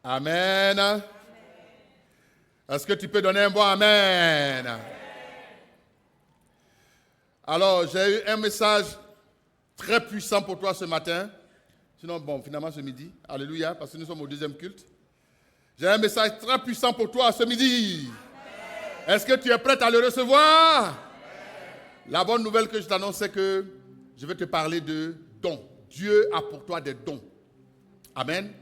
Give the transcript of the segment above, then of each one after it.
Amen. Est-ce que tu peux donner un bon amen? Alors, j'ai eu un message très puissant pour toi ce matin. Sinon, bon, finalement ce midi. Alléluia, parce que nous sommes au deuxième culte. J'ai un message très puissant pour toi ce midi. Est-ce que tu es prête à le recevoir? La bonne nouvelle que je t'annonce, c'est que je vais te parler de dons. Dieu a pour toi des dons. Amen.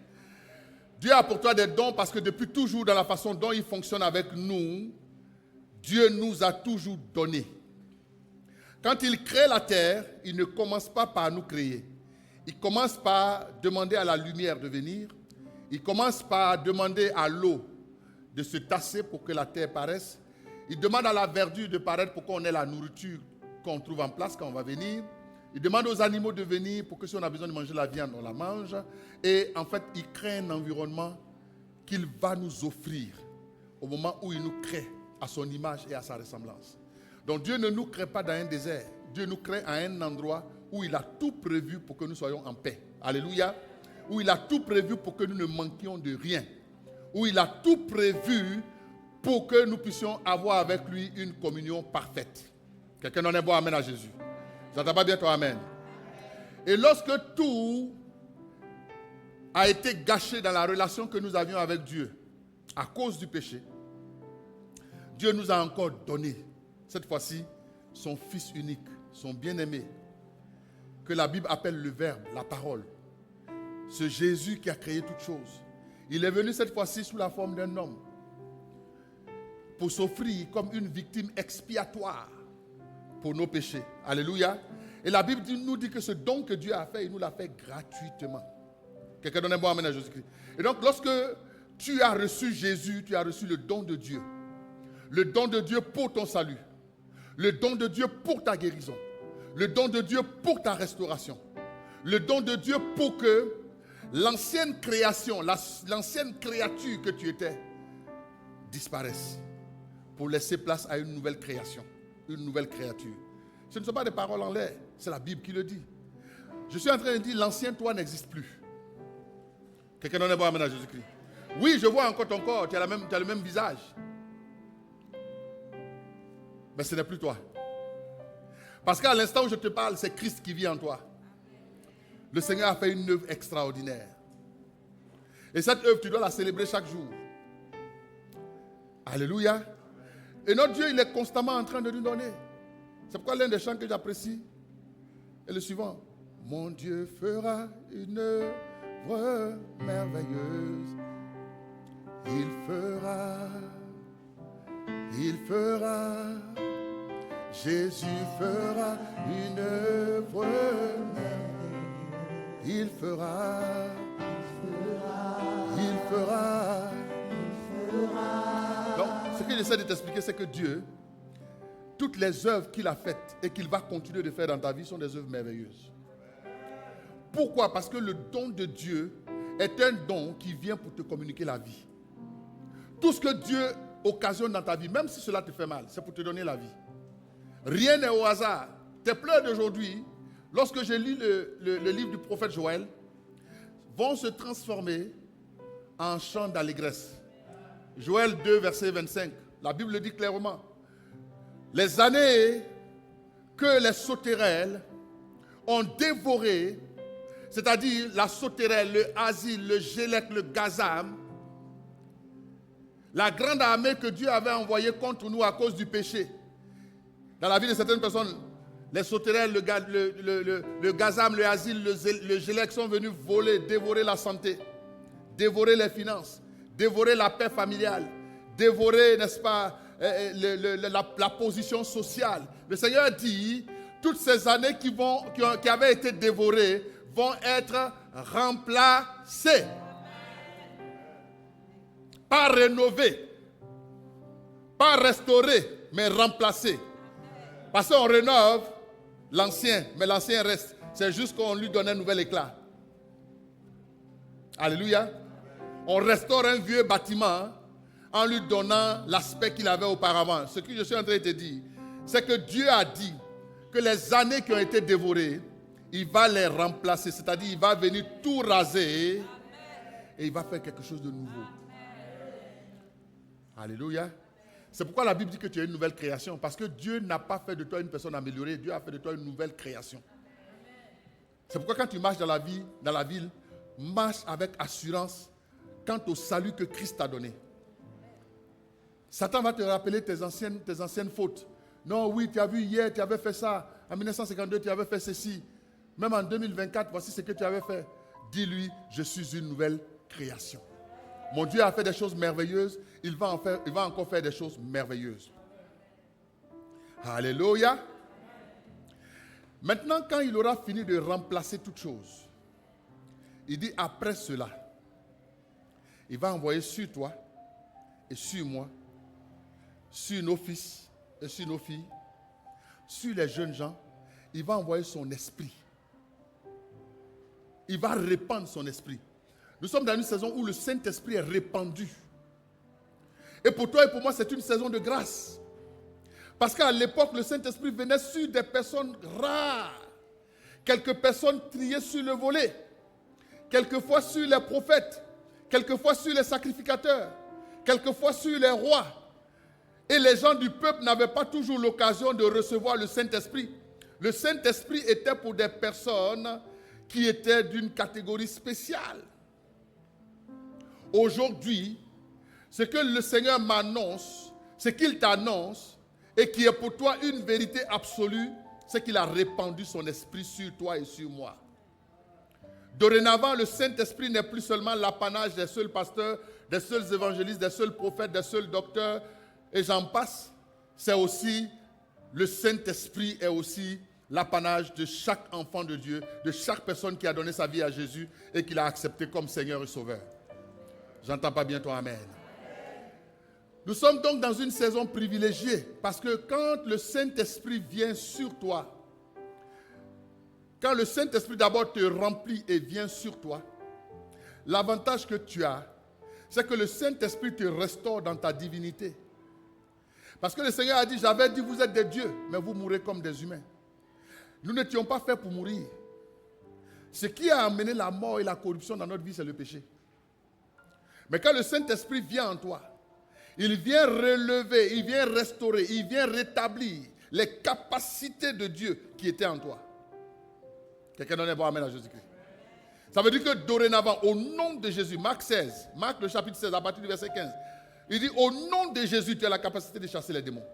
Dieu a pour toi des dons parce que depuis toujours, dans la façon dont il fonctionne avec nous, Dieu nous a toujours donné. Quand il crée la terre, il ne commence pas par nous créer. Il commence par demander à la lumière de venir. Il commence par demander à l'eau de se tasser pour que la terre paraisse. Il demande à la verdure de paraître pour qu'on ait la nourriture qu'on trouve en place quand on va venir. Il demande aux animaux de venir pour que si on a besoin de manger la viande, on la mange. Et en fait, il crée un environnement qu'il va nous offrir au moment où il nous crée à son image et à sa ressemblance. Donc Dieu ne nous crée pas dans un désert. Dieu nous crée à un endroit où il a tout prévu pour que nous soyons en paix. Alléluia. Où il a tout prévu pour que nous ne manquions de rien. Où il a tout prévu pour que nous puissions avoir avec lui une communion parfaite. Quelqu'un en est bon, amen à Jésus. J'entends pas bien toi, amen. Et lorsque tout a été gâché dans la relation que nous avions avec Dieu, à cause du péché, Dieu nous a encore donné, cette fois-ci, son Fils unique, son bien-aimé, que la Bible appelle le Verbe, la parole. Ce Jésus qui a créé toutes choses. Il est venu cette fois-ci sous la forme d'un homme pour s'offrir comme une victime expiatoire pour nos péchés. Alléluia. Et la Bible nous dit que ce don que Dieu a fait, il nous l'a fait gratuitement. Quelqu'un donne un bon amen à Jésus-Christ. Et donc, lorsque tu as reçu Jésus, tu as reçu le don de Dieu. Le don de Dieu pour ton salut. Le don de Dieu pour ta guérison. Le don de Dieu pour ta restauration. Le don de Dieu pour que l'ancienne création, l'ancienne créature que tu étais, disparaisse. Pour laisser place à une nouvelle création. Une nouvelle créature. Ce ne sont pas des paroles en l'air, c'est la Bible qui le dit. Je suis en train de dire, l'ancien toi n'existe plus. Quelqu'un donne un bon amen à Jésus-Christ. Oui, je vois encore ton corps, tu as le même visage. Mais ce n'est plus toi. Parce qu'à l'instant où je te parle, c'est Christ qui vit en toi. Le Seigneur a fait une œuvre extraordinaire. Et cette œuvre, tu dois la célébrer chaque jour. Alléluia. Et notre Dieu, il est constamment en train de nous donner. C'est pourquoi l'un des chants que j'apprécie est le suivant. Mon Dieu fera une œuvre merveilleuse. Il fera, Jésus fera une œuvre merveilleuse. Il fera. Donc, ce que j'essaie de t'expliquer, c'est que Dieu, toutes les œuvres qu'il a faites et qu'il va continuer de faire dans ta vie sont des œuvres merveilleuses. Pourquoi? Parce que le don de Dieu est un don qui vient pour te communiquer la vie. Tout ce que Dieu occasionne dans ta vie, même si cela te fait mal, c'est pour te donner la vie. Rien n'est au hasard. Tes pleurs d'aujourd'hui, lorsque je lis le livre du prophète Joël, vont se transformer en chants d'allégresse. Joël 2, verset 25. La Bible le dit clairement. Les années que les sauterelles ont dévoré, c'est-à-dire la sauterelle, le asile, le gélec, le gazam, la grande armée que Dieu avait envoyée contre nous à cause du péché. Dans la vie de certaines personnes, les sauterelles, le gazam, le asile, le gélec sont venus voler, dévorer la santé, dévorer les finances, dévorer la paix familiale, dévorer, n'est-ce pas, la position sociale. Le Seigneur dit, toutes ces années qui avaient été dévorées vont être remplacées. Pas rénovées, pas restaurées, mais remplacées. Parce qu'on rénove l'ancien, mais l'ancien reste. C'est juste qu'on lui donne un nouvel éclat. Alléluia. On restaure un vieux bâtiment en lui donnant l'aspect qu'il avait auparavant. Ce que je suis en train de te dire, c'est que Dieu a dit que les années qui ont été dévorées, il va les remplacer. C'est-à-dire, il va venir tout raser et il va faire quelque chose de nouveau. Alléluia. C'est pourquoi la Bible dit que tu es une nouvelle création. Parce que Dieu n'a pas fait de toi une personne améliorée. Dieu a fait de toi une nouvelle création. C'est pourquoi quand tu marches dans la ville, marche avec assurance quant au salut que Christ t'a donné. Satan va te rappeler tes anciennes fautes. Non, oui, tu as vu hier, tu avais fait ça. En 1952, tu avais fait ceci. Même en 2024, voici ce que tu avais fait. Dis-lui, je suis une nouvelle création. Mon Dieu a fait des choses merveilleuses. Il va encore faire des choses merveilleuses. Alléluia. Maintenant, quand il aura fini de remplacer toutes choses, il dit après cela, il va envoyer sur toi et sur moi, sur nos fils et sur nos filles, sur les jeunes gens, il va envoyer son esprit. Il va répandre son esprit. Nous sommes dans une saison où le Saint-Esprit est répandu. Et pour toi et pour moi, c'est une saison de grâce. Parce qu'à l'époque, le Saint-Esprit venait sur des personnes rares. Quelques personnes triées sur le volet. Quelquefois sur les prophètes. Quelquefois sur les sacrificateurs. Quelquefois sur les rois. Et les gens du peuple n'avaient pas toujours l'occasion de recevoir le Saint-Esprit. Le Saint-Esprit était pour des personnes qui étaient d'une catégorie spéciale. Aujourd'hui, ce que le Seigneur m'annonce, ce qu'il t'annonce, et qui est pour toi une vérité absolue, c'est qu'il a répandu son esprit sur toi et sur moi. Dorénavant, le Saint-Esprit n'est plus seulement l'apanage des seuls pasteurs, des seuls évangélistes, des seuls prophètes, des seuls docteurs, et j'en passe. C'est aussi, le Saint-Esprit est aussi l'apanage de chaque enfant de Dieu, de chaque personne qui a donné sa vie à Jésus et qui l'a accepté comme Seigneur et Sauveur. J'entends pas bien ton amen. Nous sommes donc dans une saison privilégiée parce que quand le Saint-Esprit vient sur toi, quand le Saint-Esprit d'abord te remplit et vient sur toi, l'avantage que tu as, c'est que le Saint-Esprit te restaure dans ta divinité. Parce que le Seigneur a dit, j'avais dit vous êtes des dieux, mais vous mourrez comme des humains. Nous n'étions pas faits pour mourir. Ce qui a amené la mort et la corruption dans notre vie, c'est le péché. Mais quand le Saint-Esprit vient en toi, il vient relever, il vient restaurer, il vient rétablir les capacités de Dieu qui étaient en toi. Quelqu'un donne un bon amen à Jésus-Christ. Ça veut dire que dorénavant, au nom de Jésus, Marc le chapitre 16, à partir du verset 15, il dit, au nom de Jésus, tu as la capacité de chasser les démons.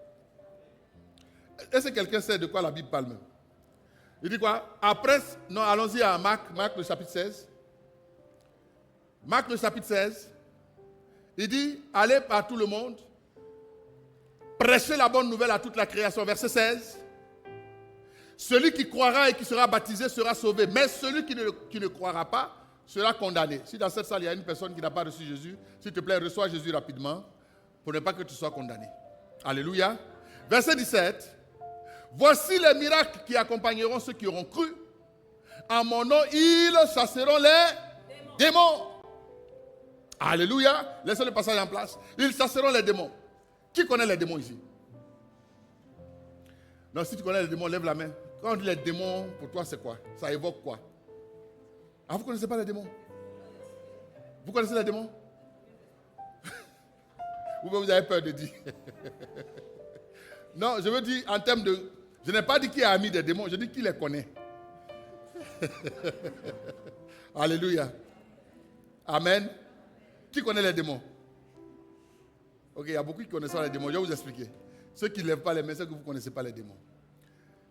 Est-ce que quelqu'un sait de quoi la Bible parle même? Il dit quoi? Après, non, allons-y à Marc le chapitre 16. Marc le chapitre 16. Il dit, allez par tout le monde, prêchez la bonne nouvelle à toute la création. Verset 16. Celui qui croira et qui sera baptisé sera sauvé, mais celui qui ne croira pas sera condamné. Si dans cette salle, il y a une personne qui n'a pas reçu Jésus, s'il te plaît, reçois Jésus rapidement pour ne pas que tu sois condamné. Alléluia. Verset 17. Voici les miracles qui accompagneront ceux qui auront cru. En mon nom, ils chasseront les démons. Alléluia. Laissez le passage en place. Ils chasseront les démons. Qui connaît les démons ici? Non, si tu connais les démons, lève la main. Quand on dit les démons, pour toi, c'est quoi? Ça évoque quoi? Ah, vous ne connaissez pas les démons? Vous connaissez les démons? Ou vous avez peur de dire? Non, je veux dire en termes de... Je n'ai pas dit qui est ami des démons, je dis qui les connaît. Alléluia. Amen. Qui connaît les démons? Ok, il y a beaucoup qui connaissent les démons. Je vais vous expliquer. Ceux qui ne lèvent pas les mains, c'est que vous ne connaissez pas les démons.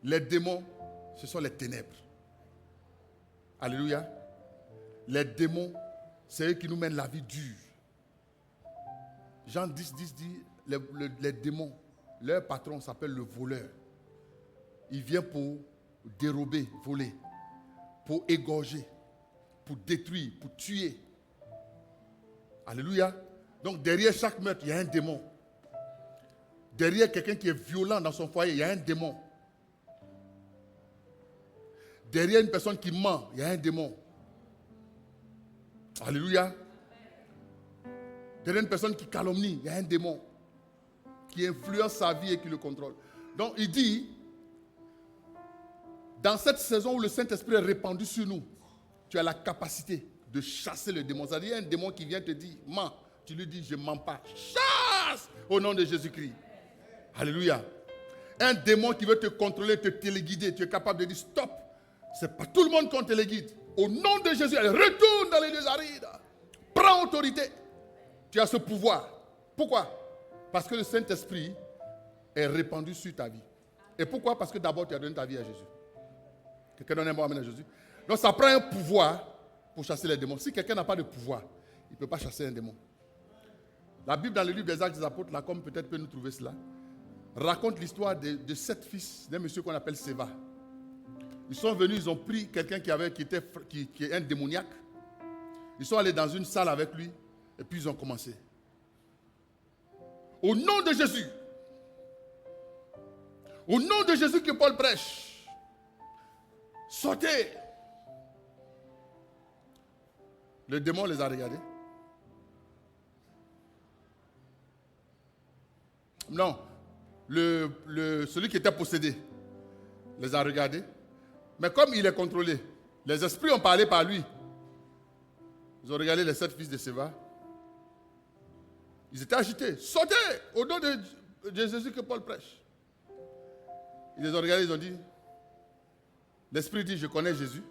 Les démons, ce sont les ténèbres. Alléluia. Les démons, c'est eux qui nous mènent la vie dure. Jean 10 dit, les démons, leur patron s'appelle le voleur. Il vient pour dérober, voler, pour égorger, pour détruire, pour tuer. Alléluia. Donc derrière chaque meurtre, il y a un démon. Derrière quelqu'un qui est violent dans son foyer, il y a un démon. Derrière une personne qui ment, il y a un démon. Alléluia. Derrière une personne qui calomnie, il y a un démon qui influence sa vie et qui le contrôle. Donc il dit, dans cette saison où le Saint-Esprit est répandu sur nous, tu as la capacité de chasser le démon. C'est-à-dire, il y a un démon qui vient te dire, mens. Tu lui dis, je ne mens pas. Chasse au nom de Jésus-Christ. Alléluia. Un démon qui veut te contrôler, te téléguider. Tu es capable de dire, stop. Ce n'est pas tout le monde qu'on téléguide. Au nom de Jésus, elle retourne dans les lieux arides. Prends autorité. Tu as ce pouvoir. Pourquoi? Parce que le Saint-Esprit est répandu sur ta vie. Et pourquoi? Parce que d'abord, tu as donné ta vie à Jésus. Quelqu'un donne un bon amen à Jésus. Donc, ça prend un pouvoir pour chasser les démons. Si quelqu'un n'a pas de pouvoir, il ne peut pas chasser un démon. La Bible, dans le livre des Actes des Apôtres, là, comme peut-être peut nous trouver cela, raconte l'histoire de 7 fils d'un monsieur qu'on appelle Séva. Ils sont venus, ils ont pris quelqu'un qui est un démoniaque. Ils sont allés dans une salle avec lui et puis ils ont commencé. Au nom de Jésus. Au nom de Jésus que Paul prêche. Sortez. Le démon les a regardés. Non. Celui qui était possédé les a regardés. Mais comme il est contrôlé, les esprits ont parlé par lui. Ils ont regardé les 7 fils de Séva. Ils étaient agités. Sortez au nom de Jésus que Paul prêche. Ils les ont regardés, ils ont dit, l'esprit dit, je connais Jésus.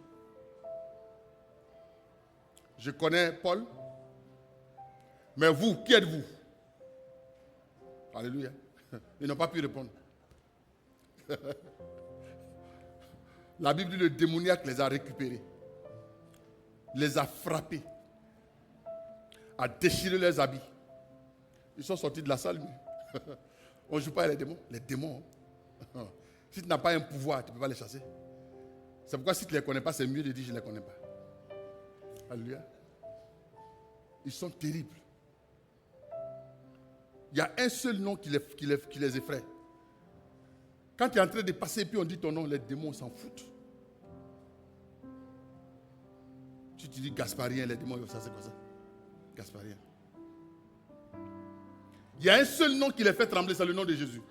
Je connais Paul. Mais vous, qui êtes-vous? Alléluia. Ils n'ont pas pu répondre. La Bible dit, le démoniaque les a récupérés. Les a frappés. A déchiré leurs habits. Ils sont sortis de la salle. On ne joue pas avec les démons. Les démons. Si tu n'as pas un pouvoir, tu ne peux pas les chasser. C'est pourquoi si tu ne les connais pas, c'est mieux de dire je ne les connais pas. Alléluia. Ils sont terribles. Il y a un seul nom qui les effraie. Quand tu es en train de passer et puis on dit ton nom, les démons s'en foutent. Tu te dis Gasparien, les démons, ça c'est quoi ça? Gasparien. Il y a un seul nom qui les fait trembler, c'est le nom de Jésus.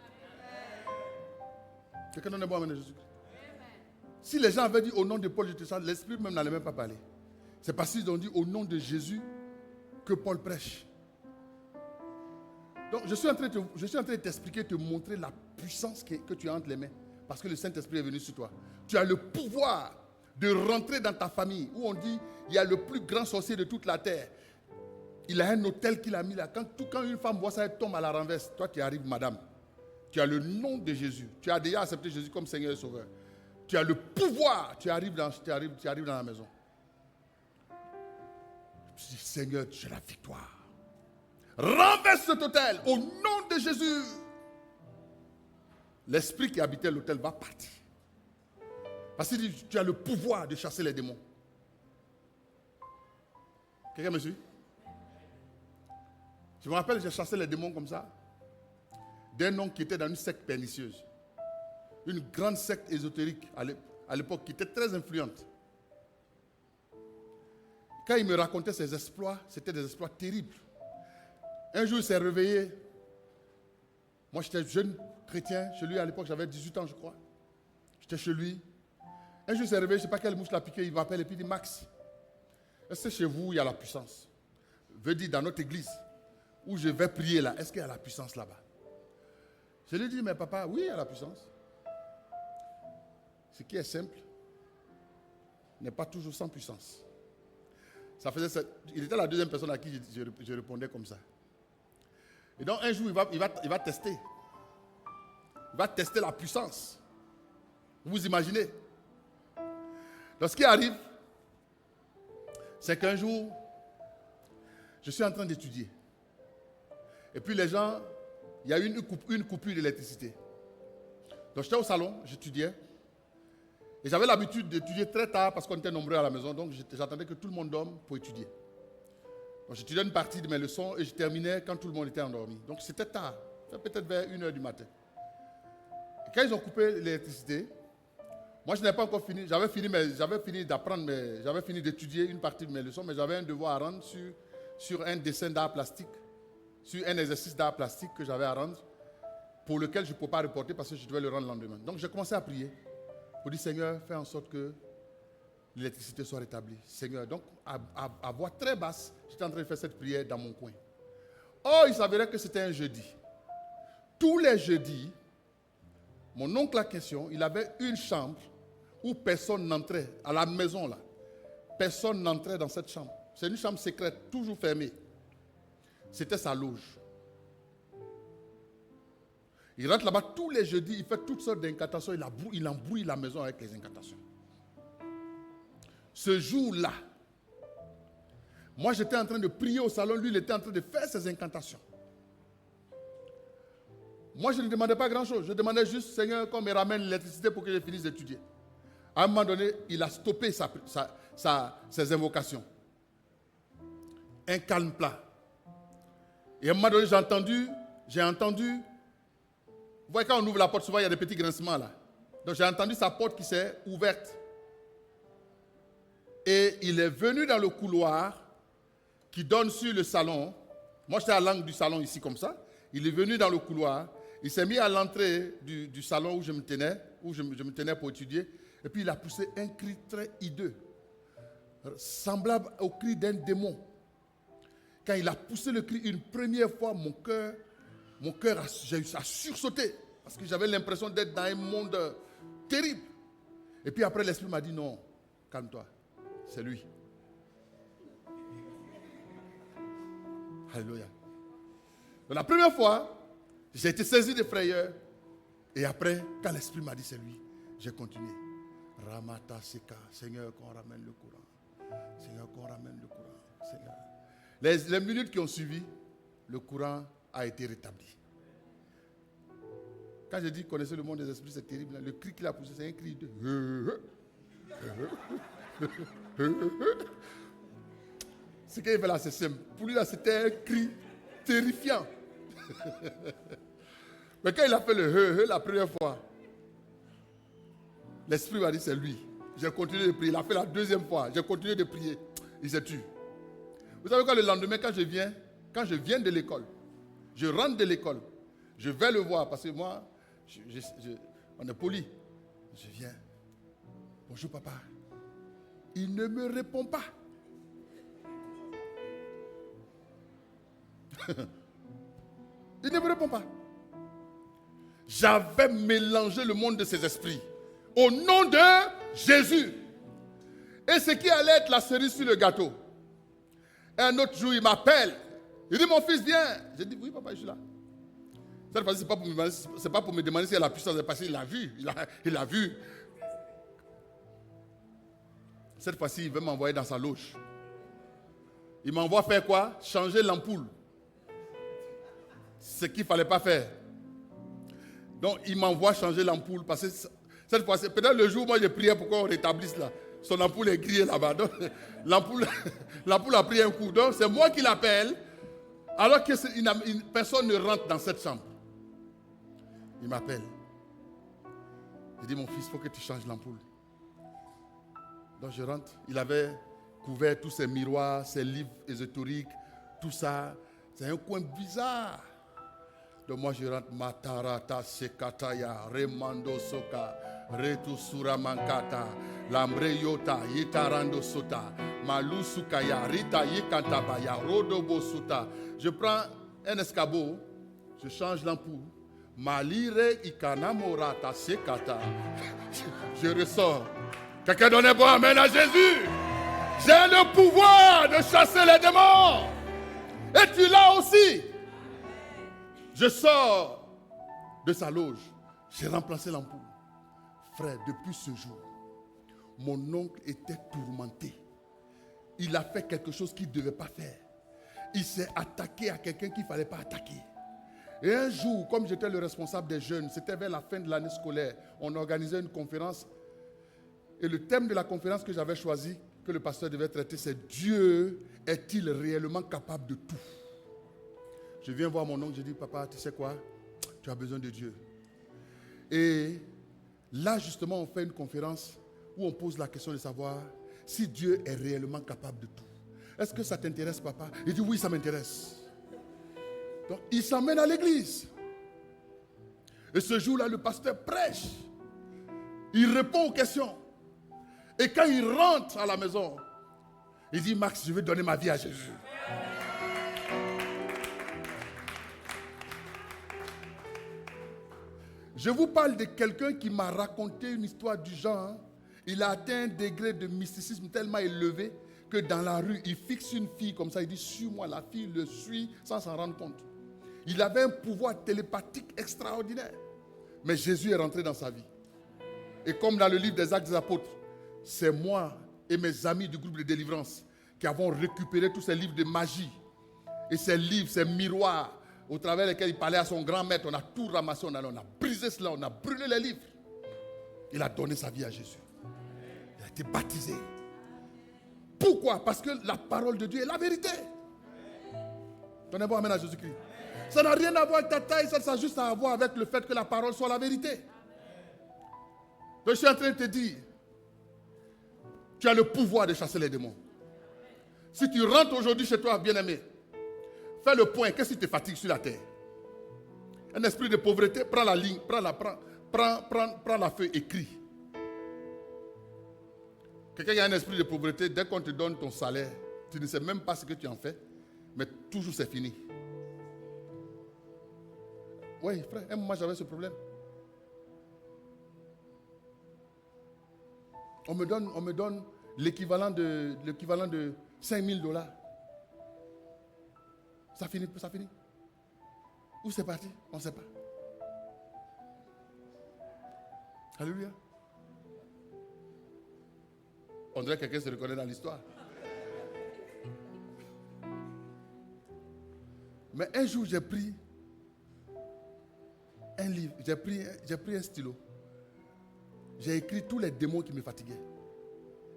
Quelqu'un donne un bon amen à Jésus. Si les gens avaient dit au nom de Paul, je te chante, l'esprit même n'allait même pas parler. C'est parce qu'ils ont dit au nom de Jésus que Paul prêche. Donc je suis en train de t'expliquer, de te montrer la puissance que tu as entre les mains. Parce que le Saint-Esprit est venu sur toi. Tu as le pouvoir de rentrer dans ta famille où on dit il y a le plus grand sorcier de toute la terre. Il a un hôtel qu'il a mis là. Quand une femme voit ça, elle tombe à la renverse. Toi, tu arrives, madame. Tu as le nom de Jésus. Tu as déjà accepté Jésus comme Seigneur et Sauveur. Tu as le pouvoir. Tu arrives dans la maison. Je dis, Seigneur, j'ai la victoire. Renverse cet hôtel au nom de Jésus. L'esprit qui habitait l'hôtel va partir. Parce que tu as le pouvoir de chasser les démons. Quelqu'un me suit? Je me rappelle, j'ai chassé les démons comme ça. D'un homme qui était dans une secte pernicieuse. Une grande secte ésotérique à l'époque qui était très influente. Quand il me racontait ses exploits, c'était des exploits terribles. Un jour, il s'est réveillé. Moi, j'étais jeune chrétien. Chez lui, à l'époque, j'avais 18 ans, je crois. J'étais chez lui. Un jour, il s'est réveillé, je ne sais pas quelle mouche l'a piqué. Il m'appelle et puis il dit, Max, est-ce que chez vous, il y a la puissance? Veut dire, dans notre église, où je vais prier là, est-ce qu'il y a la puissance là-bas? Je lui ai dit, mais papa, oui, il y a la puissance. Ce qui est simple n'est pas toujours sans puissance. Il était la deuxième personne à qui je répondais comme ça. Et donc un jour, il va tester. Il va tester la puissance. Vous imaginez? Donc ce qui arrive, c'est qu'un jour, je suis en train d'étudier. Et puis les gens, il y a eu une coupure d'électricité. Donc j'étais au salon, j'étudiais. Et j'avais l'habitude d'étudier très tard parce qu'on était nombreux à la maison. Donc j'attendais que tout le monde dorme pour étudier. Donc j'étudiais une partie de mes leçons et je terminais quand tout le monde était endormi. Donc c'était tard, peut-être vers 1h du matin. Et quand ils ont coupé l'électricité, moi je n'avais pas encore fini. J'avais fini d'étudier une partie de mes leçons, mais j'avais un devoir à rendre sur un dessin d'art plastique, sur un exercice d'art plastique que j'avais à rendre, pour lequel je ne pouvais pas reporter parce que je devais le rendre le lendemain. Donc j'ai commencé à prier pour dire, Seigneur, fais en sorte que l'électricité soit rétablie. Seigneur, donc à voix très basse, j'étais en train de faire cette prière dans mon coin. Oh, il s'avérait que c'était un jeudi. Tous les jeudis, mon oncle à question, il avait une chambre où personne n'entrait, à la maison là. Personne n'entrait dans cette chambre. C'est une chambre secrète, toujours fermée. C'était sa loge. Il rentre là-bas tous les jeudis, il fait toutes sortes d'incantations, il embrouille la maison avec les incantations. Ce jour-là, moi j'étais en train de prier au salon, lui il était en train de faire ses incantations. Moi je ne demandais pas grand-chose, je demandais juste, Seigneur, qu'on me ramène l'électricité pour que je finisse d'étudier. À un moment donné, il a stoppé ses invocations. Un calme plat. Et à un moment donné, j'ai entendu, vous voyez quand on ouvre la porte, souvent il y a des petits grincements là. Donc j'ai entendu sa porte qui s'est ouverte. Et il est venu dans le couloir qui donne sur le salon. Moi j'étais à l'angle du salon ici comme ça. Il est venu dans le couloir. Il s'est mis à l'entrée du salon où je me tenais pour étudier. Et puis il a poussé un cri très hideux, semblable au cri d'un démon. Quand il a poussé le cri une première fois, mon cœur a sursauté. Parce que j'avais l'impression d'être dans un monde terrible. Et puis après, l'esprit m'a dit, non, calme-toi, c'est lui. Alléluia. Donc, la première fois, j'ai été saisi de frayeur. Et après, quand l'esprit m'a dit, c'est lui, j'ai continué. Ramata Seka, Seigneur, qu'on ramène le courant. Seigneur, qu'on ramène le courant. Seigneur. Les minutes qui ont suivi, le courant a été rétabli. Quand je dis connaissez le monde des esprits, c'est terrible. Le cri qu'il a poussé, c'est un cri de... Ce qu'il fait là, c'est simple. Pour lui, là, c'était un cri terrifiant. Mais quand il a fait le la première fois, l'esprit m'a dit c'est lui. J'ai continué de prier. Il a fait la deuxième fois. J'ai continué de prier. Il s'est tué. Vous savez quoi, le lendemain, quand je viens de l'école, je rentre de l'école, je vais le voir parce que moi, on est poli. Je viens. Bonjour papa. Il ne me répond pas. Il ne me répond pas. J'avais mélangé le monde de ses esprits. Au nom de Jésus. Et ce qui allait être la cerise sur le gâteau. Un autre jour, il m'appelle. Il dit, mon fils, viens. J'ai dit, oui, papa, je suis là. Cette fois-ci, ce n'est pas pour me demander s'il y a la puissance, parce qu'il l'a vu. Il a vu. Cette fois-ci, il veut m'envoyer dans sa loge. Il m'envoie faire quoi? Changer l'ampoule. Ce qu'il ne fallait pas faire. Donc, il m'envoie changer l'ampoule. Parce que cette fois-ci, peut-être le jour où moi j'ai prié pour qu'on rétablisse là. Son ampoule est grillée là-bas. Donc, l'ampoule a pris un coup. Donc, c'est moi qui l'appelle. Alors que personne ne rentre dans cette chambre. Il m'appelle. Il dit, mon fils, il faut que tu changes l'ampoule. Donc, je rentre. Il avait couvert tous ses miroirs, ses livres ésotériques, tout ça. C'est un coin bizarre. Donc, moi, je rentre. Matarata sekataya, remando soka, retu suramankata. Lambreyota, yitarando sota, malusukaya, rita yikantabaya, rodobo suta. Je prends un escabeau, je change l'ampoule. Malire ikanamorata sekata. Je ressors. Quelqu'un donne un bon amen à Jésus. J'ai le pouvoir de chasser les démons. Et tu l'as aussi. Je sors de sa loge. J'ai remplacé l'ampoule. Frère, depuis ce jour, mon oncle était tourmenté. Il a fait quelque chose qu'il ne devait pas faire. Il s'est attaqué à quelqu'un qu'il ne fallait pas attaquer. Et un jour, comme j'étais le responsable des jeunes, c'était vers la fin de l'année scolaire, on organisait une conférence. Et le thème de la conférence que j'avais choisi, que le pasteur devait traiter, c'est Dieu est-il réellement capable de tout? Je viens voir mon oncle, je dis, papa, tu sais quoi? Tu as besoin de Dieu. Et là, justement, on fait une conférence où on pose la question de savoir si Dieu est réellement capable de tout. Est-ce que ça t'intéresse, papa? Il dit, oui, ça m'intéresse. Donc, il s'emmène à l'église. Et ce jour-là, le pasteur prêche. Il répond aux questions. Et quand il rentre à la maison, il dit, Max, je vais donner ma vie à Jésus. Je vous parle de quelqu'un qui m'a raconté une histoire du genre. Hein. Il a atteint un degré de mysticisme tellement élevé que dans la rue, il fixe une fille comme ça, il dit, suis-moi. La fille le suit sans s'en rendre compte. Il avait un pouvoir télépathique extraordinaire. Mais Jésus est rentré dans sa vie. Et comme dans le livre des Actes des Apôtres, c'est moi et mes amis du groupe de délivrance qui avons récupéré tous ces livres de magie. Et ces livres, ces miroirs, au travers desquels il parlait à son grand maître, on a tout ramassé, on a brisé cela, on a brûlé les livres. Il a donné sa vie à Jésus. Il a été baptisé. Pourquoi? Parce que la parole de Dieu est la vérité. Donnez-moi amène à Jésus-Christ. Ça n'a rien à voir avec ta taille, ça a juste à voir avec le fait que la parole soit la vérité. Donc, je suis en train de te dire, tu as le pouvoir de chasser les démons. Si tu rentres aujourd'hui chez toi, bien-aimé, fais le point, qu'est-ce qui te fatigue sur la terre? Un esprit de pauvreté, prends la ligne, prends la feuille, écris. Quelqu'un qui a un esprit de pauvreté, dès qu'on te donne ton salaire, tu ne sais même pas ce que tu en fais, mais toujours c'est fini. Oui, frère, un moment j'avais ce problème. On me donne l'équivalent de $5,000. Ça finit. Où c'est parti? On ne sait pas. Alléluia. On dirait que quelqu'un se reconnaît dans l'histoire. Mais un jour, j'ai pris un livre, j'ai pris un stylo. J'ai écrit tous les démons qui me fatiguaient.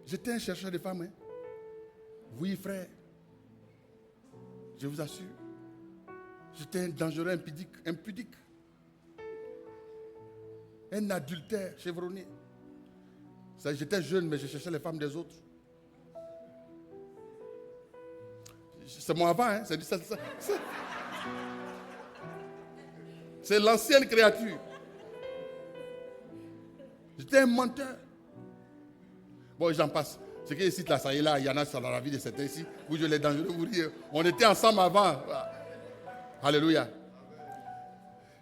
J'étais un chercheur de femmes. Hein. Oui, frère. Je vous assure. J'étais un dangereux impudique. Un adultère chevronné. J'étais jeune, mais je cherchais les femmes des autres. C'est mon avant, hein? C'est l'ancienne créature. J'étais un menteur. Bon, j'en passe. Ce qui est ici, là, ça y est là, il y en a dans la vie de certains ici. Vous, je les dangereux, vous dire. On était ensemble avant. Alléluia.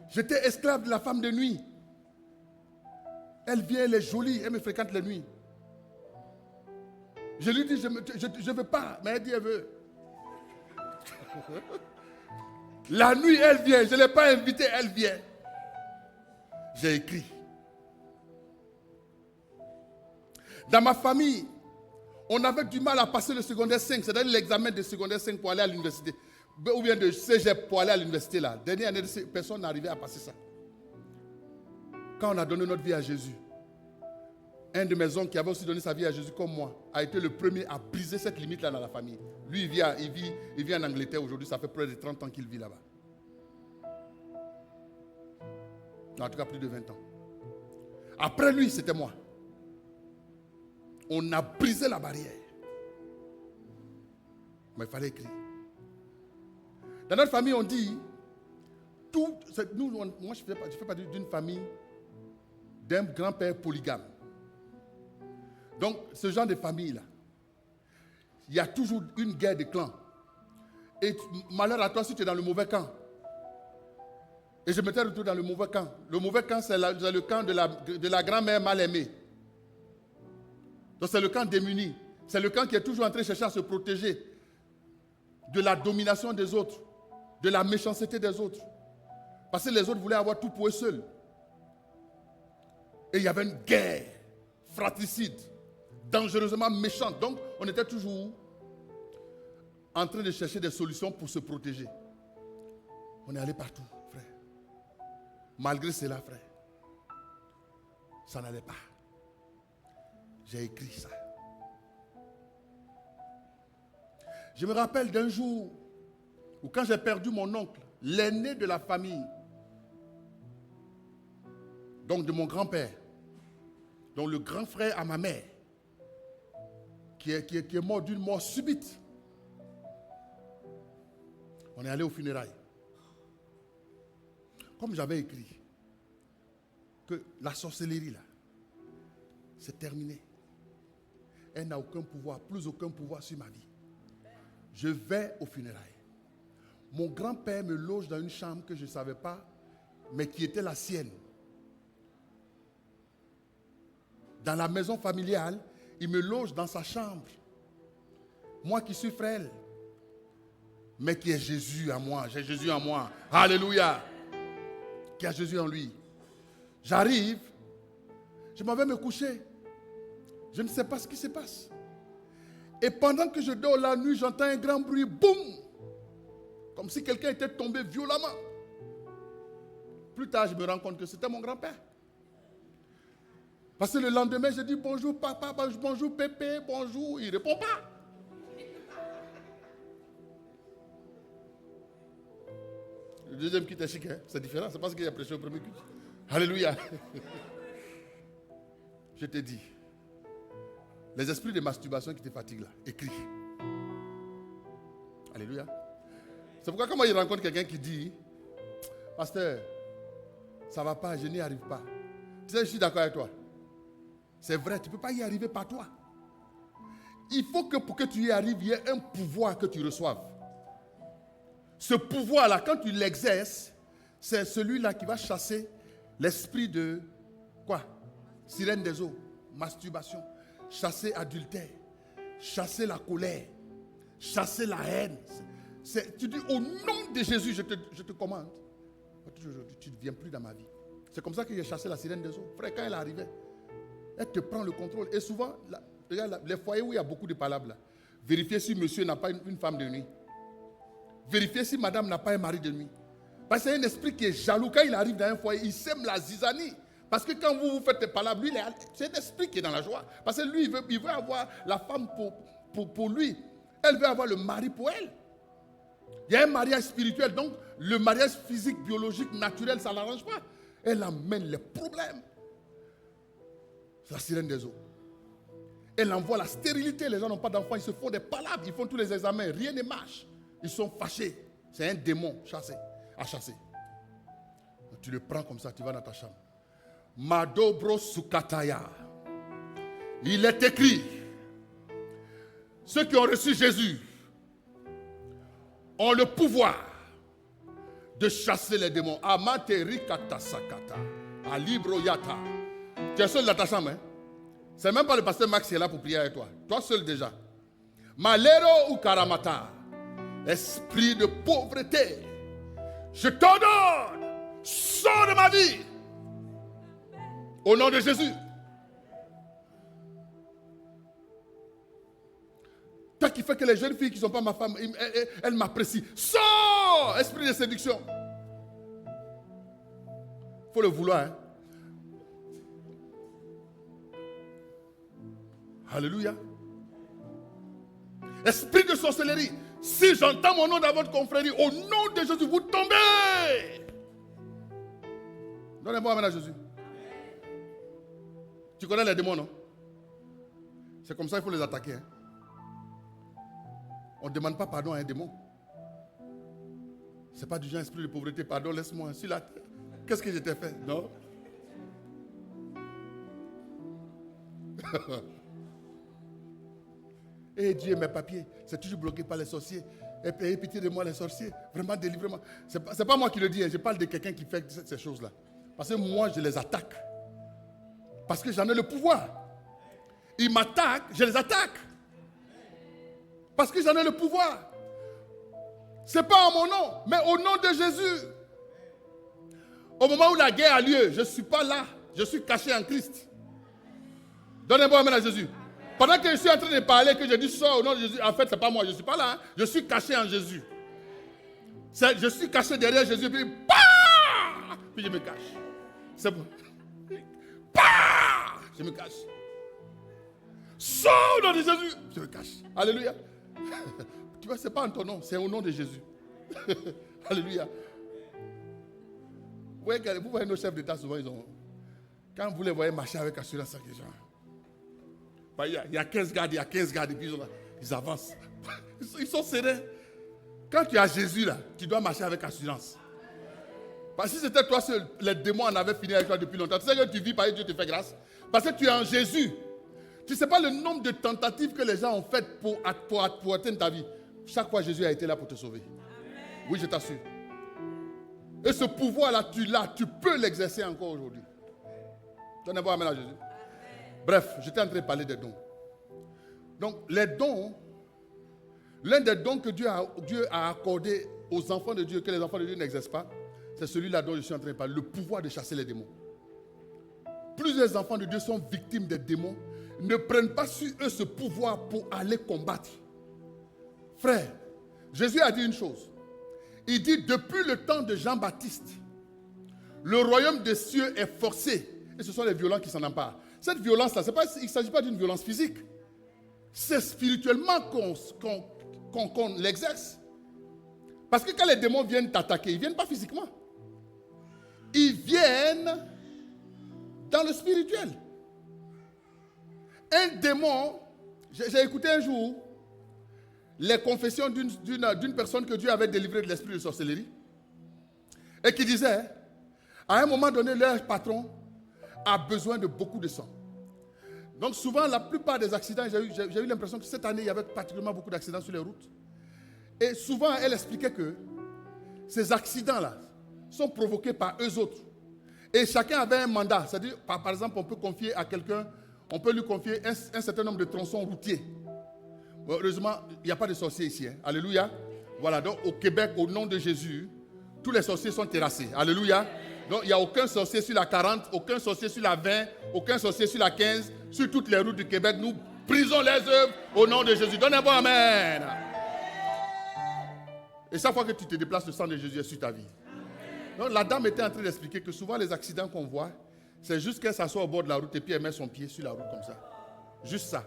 J'étais esclave de la femme de nuit. Elle vient, elle est jolie, elle me fréquente les nuits. Je lui dis, je ne veux pas, mais elle dit, elle veut. La nuit, elle vient, je ne l'ai pas invitée, elle vient. J'ai écrit. Dans ma famille, on avait du mal à passer le secondaire 5, c'est-à-dire l'examen de secondaire 5 pour aller à l'université. Ou bien de cégep pour aller à l'université là. Dernière année, personne n'arrivait à passer ça. Quand on a donné notre vie à Jésus, un de mes oncles qui avait aussi donné sa vie à Jésus comme moi, a été le premier à briser cette limite-là dans la famille. Lui, il vit en Angleterre aujourd'hui, ça fait près de 30 ans qu'il vit là-bas. En tout cas, plus de 20 ans. Après lui, c'était moi. On a brisé la barrière. Mais il fallait écrire. Dans notre famille, on dit, moi je ne fais pas d'une famille d'un grand-père polygame. Donc, ce genre de famille-là, il y a toujours une guerre de clans. Et malheur à toi si tu es dans le mauvais camp. Et je m'étais retrouvé dans le mauvais camp. Le mauvais camp, c'est le camp de la grand-mère mal aimée. Donc, c'est le camp démuni. C'est le camp qui est toujours en train de chercher à se protéger de la domination des autres, de la méchanceté des autres. Parce que les autres voulaient avoir tout pour eux seuls. Et il y avait une guerre fratricide, dangereusement méchante. Donc, on était toujours en train de chercher des solutions pour se protéger. On est allé partout, frère. Malgré cela, frère, ça n'allait pas. J'ai écrit ça. Je me rappelle d'un jour où quand j'ai perdu mon oncle, l'aîné de la famille, donc de mon grand-père, donc le grand frère à ma mère, qui est mort d'une mort subite. On est allé aux funérailles. Comme j'avais écrit que la sorcellerie là, c'est terminé. elle n'a aucun pouvoir, plus aucun pouvoir sur ma vie. Je vais aux funérailles. Mon grand-père me loge dans une chambre que je ne savais pas, mais qui était la sienne. Dans la maison familiale, il me loge dans sa chambre. Moi qui suis frêle, mais qui est Jésus en moi. J'ai Jésus en moi. Alléluia. Qui a Jésus en lui. J'arrive, je m'en vais me coucher. Je ne sais pas ce qui se passe. Et pendant que je dors la nuit, j'entends un grand bruit, boum, comme si quelqu'un était tombé violemment. Plus tard, je me rends compte que c'était mon grand-père. Parce que le lendemain, je dis bonjour papa, bonjour pépé, bonjour. Il ne répond pas. Le deuxième culte est chic, hein? C'est différent, c'est parce qu'il a prêché au premier culte. Alléluia. Je te dis, les esprits de masturbation qui te fatiguent là, écris. Alléluia. C'est pourquoi quand moi, il rencontre quelqu'un qui dit, pasteur, ça ne va pas, je n'y arrive pas. Tu sais, je suis d'accord avec toi. C'est vrai, tu ne peux pas y arriver par toi. Il faut que pour que tu y arrives, il y ait un pouvoir que tu reçoives. Ce pouvoir-là, quand tu l'exerces, c'est celui-là qui va chasser l'esprit de quoi? Sirène des eaux, masturbation, chasser adultère, chasser la colère, chasser la haine. Tu dis au nom de Jésus, je te commande. Tu ne viens plus dans ma vie. C'est comme ça que j'ai chassé la sirène des eaux. Frère, quand elle arrivait, elle te prend le contrôle. Et souvent, regarde, les foyers où il y a beaucoup de palabres, là, vérifiez si monsieur n'a pas une femme de nuit. Vérifiez si madame n'a pas un mari de nuit. Parce que c'est un esprit qui est jaloux. Quand il arrive dans un foyer, il sème la zizanie. Parce que quand vous faites des palabres, lui, c'est un esprit qui est dans la joie. Parce que lui, il veut avoir la femme pour lui. Elle veut avoir le mari pour elle. Il y a un mariage spirituel. Donc, le mariage physique, biologique, naturel, ça ne l'arrange pas. Elle amène les problèmes. C'est la sirène des eaux. Elle envoie la stérilité. Les gens n'ont pas d'enfants. Ils se font des palabres. Ils font tous les examens. Rien ne marche. Ils sont fâchés. C'est un démon à chasser. Tu le prends comme ça, tu vas dans ta chambre. Madobro Sukataya. Il est écrit, ceux qui ont reçu Jésus ont le pouvoir de chasser les démons. Amateri katasakata. Alibroyata. Tu es seul dans ta chambre, hein? C'est même pas le pasteur Max qui est là pour prier avec toi. Toi seul déjà. Malero ou karamata. Esprit de pauvreté, je t'ordonne, sors de ma vie. Au nom de Jésus. Toi qui fais que les jeunes filles qui ne sont pas ma femme, elles m'apprécient. Sors, esprit de séduction. Il faut le vouloir. Hein? Alléluia. Esprit de sorcellerie. Si j'entends mon nom dans votre confrérie, au nom de Jésus, vous tombez. Donnez-moi amen à Jésus. Tu connais les démons, non? C'est comme ça qu'il faut les attaquer. Hein? On ne demande pas pardon à un démon. Ce n'est pas du genre esprit de pauvreté. Pardon, laisse-moi sur la terre. Qu'est-ce que je t'ai fait? Non? Et Dieu, mes papiers, c'est toujours bloqué par les sorciers. Et ayez pitié de moi, les sorciers. Vraiment, délivrez-moi. Ce n'est pas moi qui le dis. Hein. Je parle de quelqu'un qui fait ces choses-là. Parce que moi, je les attaque. Parce que j'en ai le pouvoir. Ils m'attaquent, je les attaque. Parce que j'en ai le pouvoir. Ce n'est pas en mon nom, mais au nom de Jésus. Au moment où la guerre a lieu, je ne suis pas là. Je suis caché en Christ. Donnez-moi amen à Jésus. Pendant que je suis en train de parler, que je dis sors au nom de Jésus, en fait, ce n'est pas moi, je ne suis pas là. Hein. Je suis caché en Jésus. Je suis caché derrière Jésus, puis, puis je me cache. C'est bon. Je me cache. Sors au nom de Jésus. Je me cache. Alléluia. Tu vois, ce n'est pas en ton nom, c'est au nom de Jésus. Alléluia. Vous voyez nos chefs d'État, souvent, quand vous les voyez marcher avec assurance, ça, les gens. Il y a 15 gardes, et puis ils avancent. Ils sont sereins. Quand tu as Jésus là, tu dois marcher avec assurance. Parce que si c'était toi seul, les démons en avaient fini avec toi depuis longtemps. Tu sais que tu vis par Dieu te fait grâce. Parce que tu es en Jésus. Tu ne sais pas le nombre de tentatives que les gens ont faites pour atteindre ta vie. Chaque fois, Jésus a été là pour te sauver. Amen. Oui, je t'assure. Et ce pouvoir-là, tu peux l'exercer encore aujourd'hui. Donnez un amen à Jésus. Amen. Bref, j'étais en train de parler des dons. Donc, les dons, l'un des dons que Dieu a accordé aux enfants de Dieu, que les enfants de Dieu n'exercent pas, c'est celui-là dont je suis en train de parler, le pouvoir de chasser les démons. Plusieurs enfants de Dieu sont victimes des démons, ne prennent pas sur eux ce pouvoir pour aller combattre. Frère, Jésus a dit une chose. Il dit, depuis le temps de Jean-Baptiste, le royaume des cieux est forcé. Et ce sont les violents qui s'en emparent. Cette violence-là, il ne s'agit pas d'une violence physique. C'est spirituellement qu'on l'exerce. Parce que quand les démons viennent t'attaquer, ils ne viennent pas physiquement. Ils viennent dans le spirituel. Un démon, j'ai écouté un jour les confessions d'une personne que Dieu avait délivrée de l'esprit de sorcellerie et qui disait, à un moment donné, leur patron a besoin de beaucoup de sang. Donc souvent, la plupart des accidents, j'ai eu l'impression que cette année, il y avait particulièrement beaucoup d'accidents sur les routes. Et souvent, elle expliquait que ces accidents-là sont provoqués par eux autres. Et chacun avait un mandat. C'est-à-dire, par exemple, on peut confier à quelqu'un, on peut lui confier un certain nombre de tronçons routiers. Bon, heureusement, il n'y a pas de sorciers ici. Hein. Alléluia. Voilà, donc au Québec, au nom de Jésus, tous les sorciers sont terrassés. Alléluia. Donc il n'y a aucun sorcier sur la 40, aucun sorcier sur la 20, aucun sorcier sur la 15. Sur toutes les routes du Québec, nous brisons les œuvres au nom de Jésus. Donnez-moi amen. Et chaque fois que tu te déplaces, le sang de Jésus est sur ta vie. Donc la dame était en train d'expliquer que souvent les accidents qu'on voit, c'est juste qu'elle s'assoit au bord de la route et puis elle met son pied sur la route comme ça. Juste ça.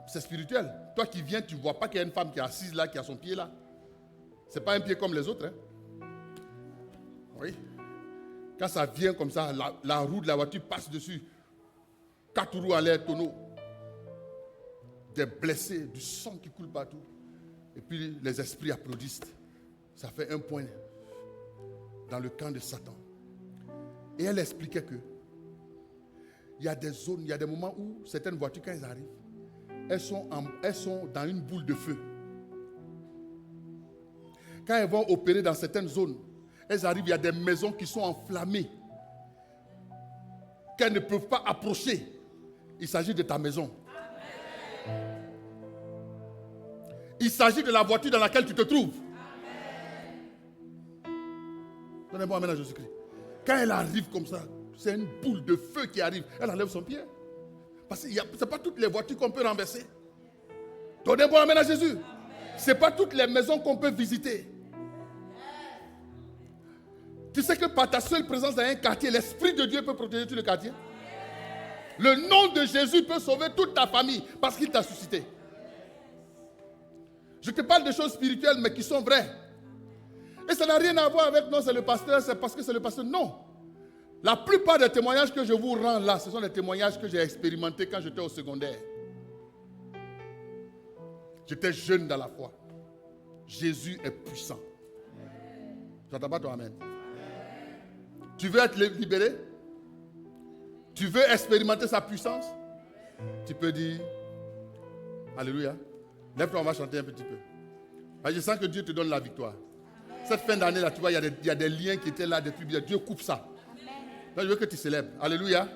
C'est spirituel. Toi qui viens, tu ne vois pas qu'il y a une femme qui est assise là, qui a son pied là. Ce n'est pas un pied comme les autres. Hein. Oui. Quand ça vient comme ça, la roue de la voiture passe dessus. 4 roues en l'air, tonneau. Des blessés, du sang qui coule partout. Et puis les esprits applaudissent. Ça fait un point dans le camp de Satan. Et elle expliquait que il y a des zones, il y a des moments où certaines voitures, quand elles arrivent, elles sont dans une boule de feu. Quand elles vont opérer dans certaines zones, elles arrivent, il y a des maisons qui sont enflammées, qu'elles ne peuvent pas approcher. Il s'agit de ta maison. Amen. Il s'agit de la voiture dans laquelle tu te trouves. Donnez-moi amen à Jésus-Christ. Quand elle arrive comme ça, c'est une boule de feu qui arrive. Elle enlève son pied. Parce que ce n'est pas toutes les voitures qu'on peut renverser. Donnez-moi amen à Jésus. Ce n'est pas toutes les maisons qu'on peut visiter. Tu sais que par ta seule présence dans un quartier, l'Esprit de Dieu peut protéger tout le quartier. Le nom de Jésus peut sauver toute ta famille parce qu'il t'a suscité. Je te parle de choses spirituelles mais qui sont vraies. Et ça n'a rien à voir avec non, c'est le pasteur, c'est parce que c'est le pasteur. Non. La plupart des témoignages que je vous rends là, ce sont des témoignages que j'ai expérimentés quand j'étais au secondaire. J'étais jeune dans la foi. Jésus est puissant. Tu n'entends pas ton amen? Tu veux être libéré? Tu veux expérimenter sa puissance? Tu peux dire Alléluia. Lève-toi, on va chanter un petit peu. Je sens que Dieu te donne la victoire. Cette fin d'année là, tu vois, il y a des liens qui étaient là depuis bien. Dieu coupe ça. Donc, je veux que tu célèbres. Alléluia. Amen.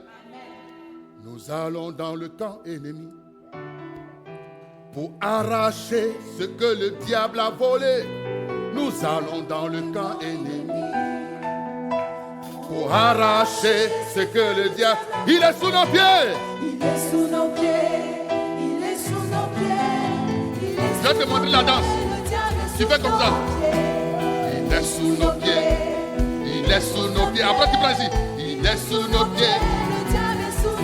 Nous allons dans le camp ennemi pour arracher ce que le diable a volé. Nous allons dans le camp ennemi pour arracher ce que le diable... Il est sous nos pieds. Il est sous nos pieds. Il est sous nos pieds. Je vais te montrer la danse. Tu fais comme ça. Il est sous nos pieds. Il est sous nos pieds. Après tu prends ici. Il est sous nos pieds.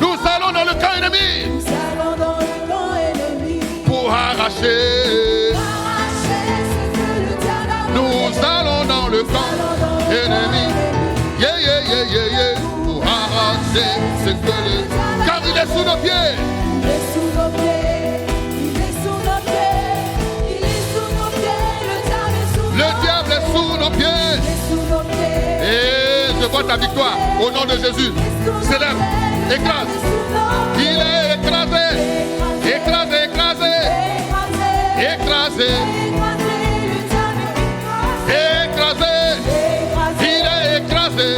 Nous allons dans le camp ennemi. Nous allons dans le camp ennemi pour arracher. Nous allons dans le camp ennemi. Yeah, yeah, yeah, yeah, yeah. Pour arracher ce que le... Car il est sous nos pieds. Il est sous nos pieds. Il est sous nos pieds. Il est sous nos pieds. Le diable est sous nos pieds. Il est sous nos pieds. Et je vois ta victoire au nom de Jésus. Célèbre. Écrase. Il est écrasé. Écrasé, écrasé. Écrasé. Écrasé. Il est écrasé.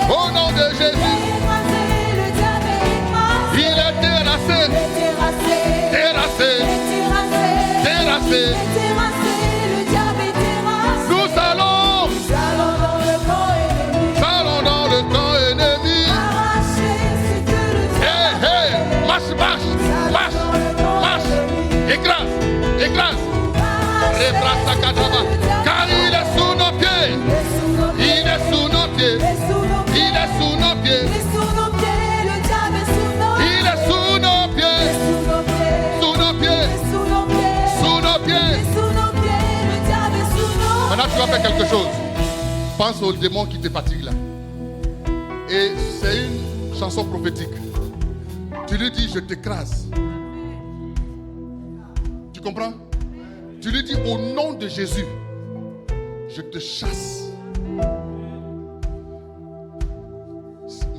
Au nom de Jésus. Il est terrassé. Terrassé. Terrassé. Nous allons dans le camp ennemi. Hey, hey, marche, marche, marche, marche. Écrase, écrase. Car il est sous nos pieds. Il est sous nos pieds. Il est sous nos pieds. Il est sous nos pieds. Sous nos pieds. Sous nos pieds. Maintenant, tu vas faire quelque chose. Pense au démon qui te fatigue là. Et c'est une chanson prophétique. Tu lui dis, je t'écrase. Tu comprends? Tu lui dis, au nom de Jésus, je te chasse.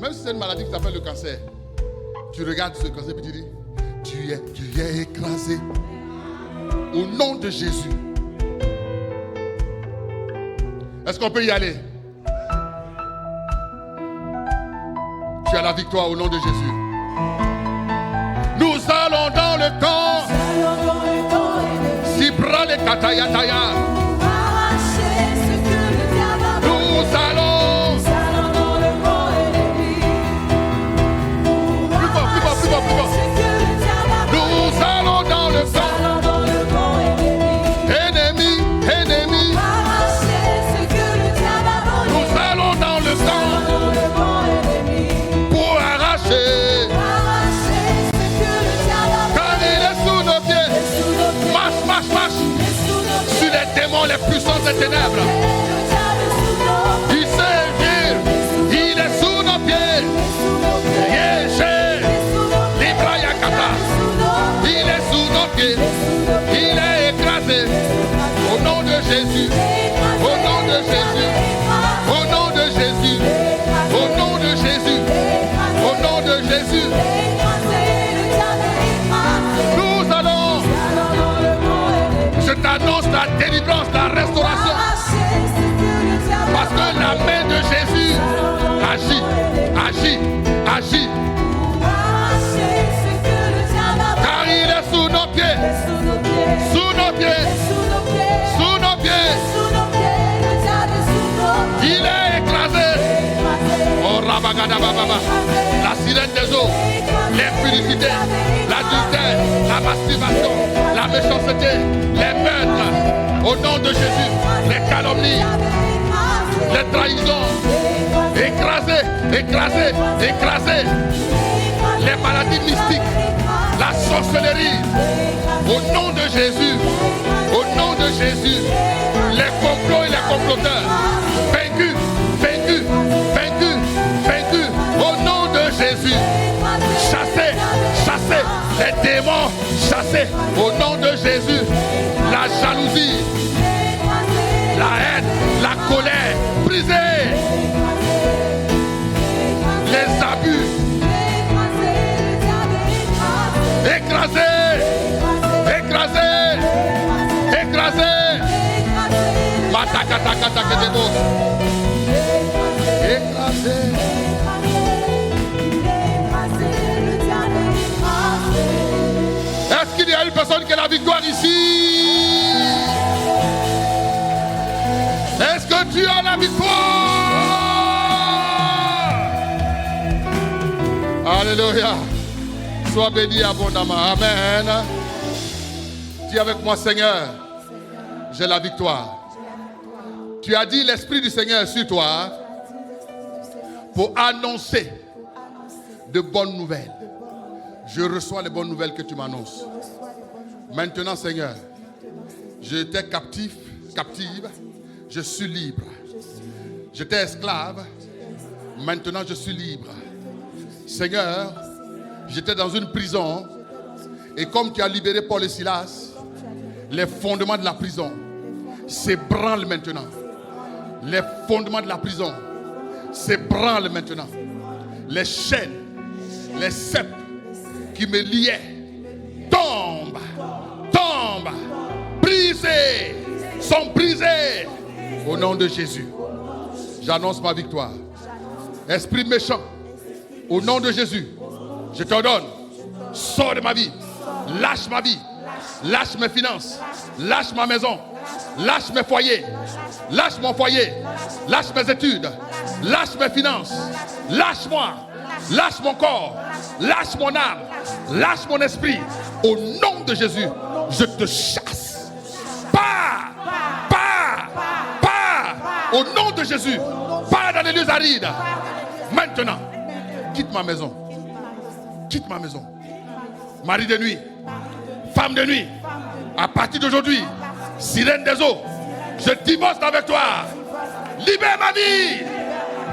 Même si c'est une maladie qui s'appelle le cancer, tu regardes ce cancer et tu dis, tu es écrasé. Au nom de Jésus. Est-ce qu'on peut y aller? Tu as la victoire au nom de Jésus. Nous allons dans le camp. Si bras les katayataya. Nous allons dans le camp ennemi. Plus fort, plus fort, plus fort, plus fort. Nous allons dans le camp. Ennemi, ennemi. Nous allons dans le camp. Pour arracher. Car il est sous nos pieds. Marche, marche, marche. Sur les démons les puissants des ténèbres. Il sait dire, il est sous nos pieds. Yéché, Libra Yakata. Il est sous nos pieds. Il est écrasé. Au nom de Jésus. Au nom de Jésus. Au nom de Jésus. Au nom de Jésus. Au nom de Jésus. Nous allons. Je t'annonce la délivrance, la restauration. Parce que la main de Jésus agit, agit, agit. Car il est sous nos pieds. Sous nos pieds. Sous nos pieds. Il est écrasé. Oh Rabagadababa. La sirène des eaux. L'impudicité. L'adultère. La masturbation. La méchanceté. Les meurtres. Au nom de Jésus. Les calomnies. Les trahisons. Écrasé. Écrasé. Écrasé. Les maladies mystiques. La sorcellerie. Au nom de Jésus. Au nom de Jésus. Les complots et les comploteurs. Vaincus. Vaincus. Vaincus. Vaincus. Au nom de Jésus. Chassez. Chassez. Les démons. Chassez. Au nom de Jésus. La jalousie. La haine. La colère. Brisez. Les abus. Écrasé, écrasé, écrasé. Matakatakatakedemos. Écrasé. Est-ce qu'il y a une personne qui a la victoire ici? Est-ce que tu as la victoire? Alléluia. Sois béni abondamment. Amen. Dis avec moi, Seigneur, j'ai la victoire. Tu as dit l'Esprit du Seigneur sur toi pour annoncer de bonnes nouvelles. Je reçois les bonnes nouvelles que tu m'annonces. Maintenant, Seigneur, j'étais captif, captive, je suis libre. J'étais esclave, maintenant je suis libre. Seigneur, j'étais dans une prison et comme tu as libéré Paul et Silas, les fondements de la prison s'ébranlent maintenant. Les fondements de la prison s'ébranlent maintenant. Les chaînes Les ceps qui me liaient tombent, brisés, sont brisés. Au nom de Jésus, j'annonce ma victoire. Esprit méchant, au nom de Jésus, je t'ordonne, sors de ma vie, lâche ma vie, lâche mes finances, lâche ma maison, lâche mes foyers, lâche mon foyer, lâche mes études, lâche mes finances, lâche-moi, lâche mon corps, lâche mon âme, lâche mon esprit. Au nom de Jésus, je te chasse. Pars. Au nom de Jésus, pars dans les lieux arides. Maintenant, quitte ma maison. Quitte ma maison. Mari de nuit, femme de nuit, à partir d'aujourd'hui, sirène des eaux, je divorce avec toi. Libère ma vie.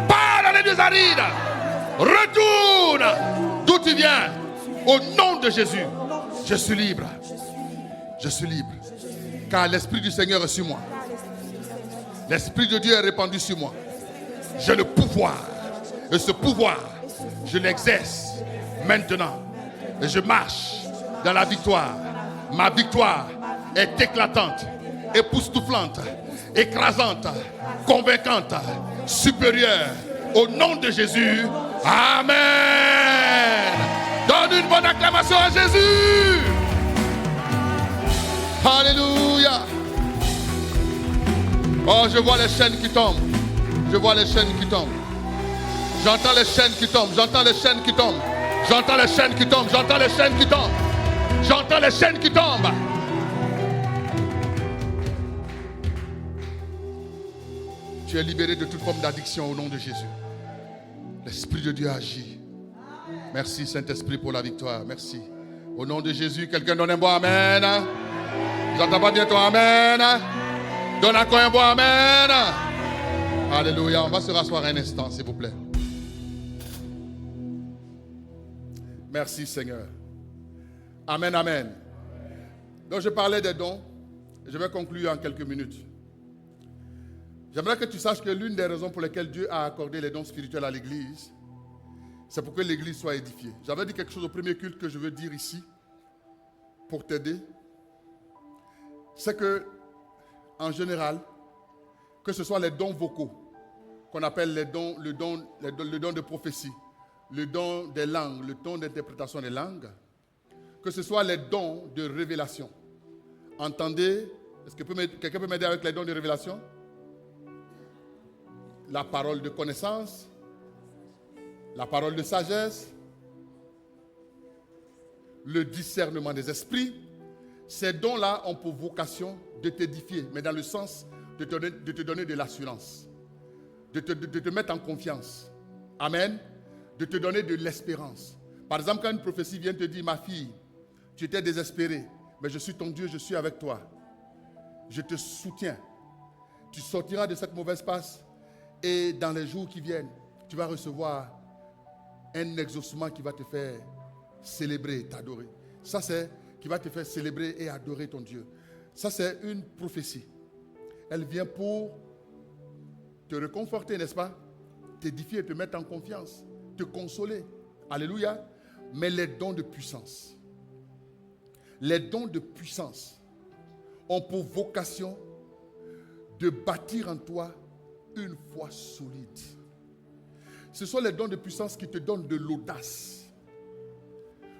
Pars dans les lieux arides. Retourne d'où tu viens. Au nom de Jésus, je suis libre. Je suis libre. Car l'Esprit du Seigneur est sur moi. L'Esprit de Dieu est répandu sur moi. J'ai le pouvoir. Et ce pouvoir, je l'exerce maintenant. Et je marche dans la victoire. Ma victoire est éclatante, époustouflante, écrasante, convaincante, supérieure. Au nom de Jésus, Amen. Donne une bonne acclamation à Jésus. Alléluia. Oh, je vois les chaînes qui tombent. Je vois les chaînes qui tombent. J'entends les chaînes qui tombent. J'entends les chaînes qui tombent. J'entends les chaînes qui tombent. J'entends les chaînes qui tombent. J'entends les chaînes qui tombent. Tu es libéré de toute forme d'addiction au nom de Jésus. L'Esprit de Dieu agit. Merci Saint-Esprit pour la victoire. Merci. Au nom de Jésus, quelqu'un donne un bon amen. J'entends pas bien ton amen. Donne encore un bon amen. Alléluia. On va se rasseoir un instant, s'il vous plaît. Merci Seigneur. Amen, amen. Donc je parlais des dons. Je vais conclure en quelques minutes. J'aimerais que tu saches que l'une des raisons pour lesquelles Dieu a accordé les dons spirituels à l'Église, c'est pour que l'Église soit édifiée. J'avais dit quelque chose au premier culte que je veux dire ici, pour t'aider. C'est que, en général, que ce soit les dons vocaux, qu'on appelle le don de prophétie, le don des langues, le don d'interprétation des langues, que ce soit les dons de révélation. Entendez, est-ce que quelqu'un peut m'aider avec les dons de révélation? La parole de connaissance, la parole de sagesse, le discernement des esprits. Ces dons-là ont pour vocation de t'édifier, mais dans le sens de te donner de l'assurance, de te mettre en confiance. Amen. De te donner de l'espérance. Par exemple, quand une prophétie vient te dire, ma fille, tu étais désespérée, mais je suis ton Dieu, je suis avec toi. Je te soutiens. Tu sortiras de cette mauvaise passe et dans les jours qui viennent, tu vas recevoir un exaucement qui va te faire célébrer, t'adorer. Ça, c'est qui va te faire célébrer et adorer ton Dieu. Ça, c'est une prophétie. Elle vient pour te réconforter, n'est-ce pas? T'édifier, te mettre en confiance, te consoler. Alléluia. Mais les dons de puissance. Les dons de puissance ont pour vocation de bâtir en toi une foi solide. Ce sont les dons de puissance qui te donnent de l'audace.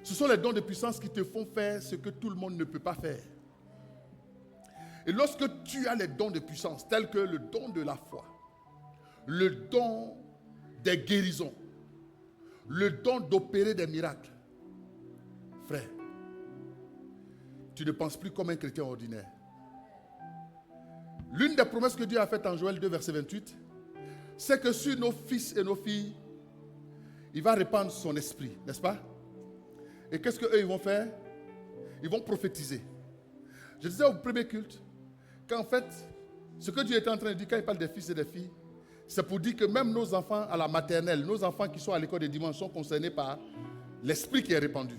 Ce sont les dons de puissance qui te font faire ce que tout le monde ne peut pas faire. Et lorsque tu as les dons de puissance, tels que le don de la foi, le don des guérisons, le don d'opérer des miracles, frère, tu ne penses plus comme un chrétien ordinaire. L'une des promesses que Dieu a faites en Joël 2, verset 28, c'est que sur nos fils et nos filles, il va répandre son esprit, n'est-ce pas? Et qu'est-ce qu'eux ils vont faire? Ils vont prophétiser. Je disais au premier culte qu'en fait, ce que Dieu était en train de dire quand il parle des fils et des filles, c'est pour dire que même nos enfants à la maternelle, nos enfants qui sont à l'école des dimanches sont concernés par l'esprit qui est répandu.